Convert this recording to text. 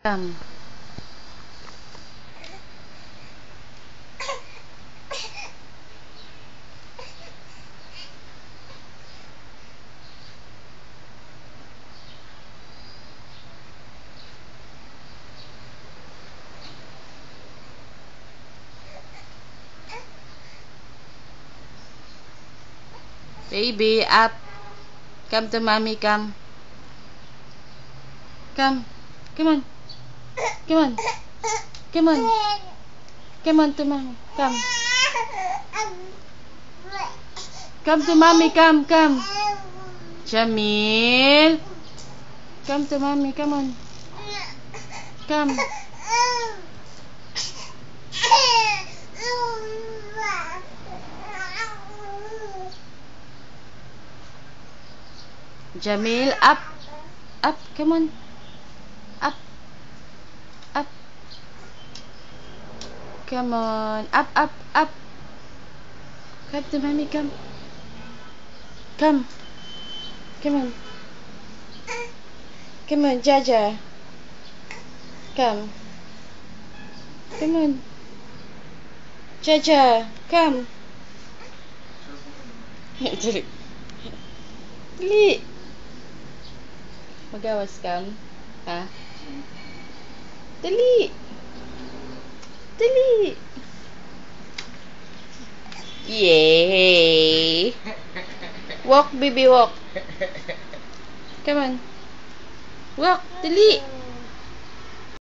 Come. Baby, up. Come to mommy, come. Come. Come on. Come on. Come on. Come on to mommy. Come. Come to mommy, come, come. Jamil. Come to mommy, come on. Come. Jamil, up. Up, come on. Up. Up. Come on. Up, up, up. Come to mommy, come. Come. Come on. Come on, Jaja. Come. Come on. Jaja, come. Dali. Magawas kam? Ha? Dali. Dali. Yay. Walk, baby, walk. Come on. Walk, dali.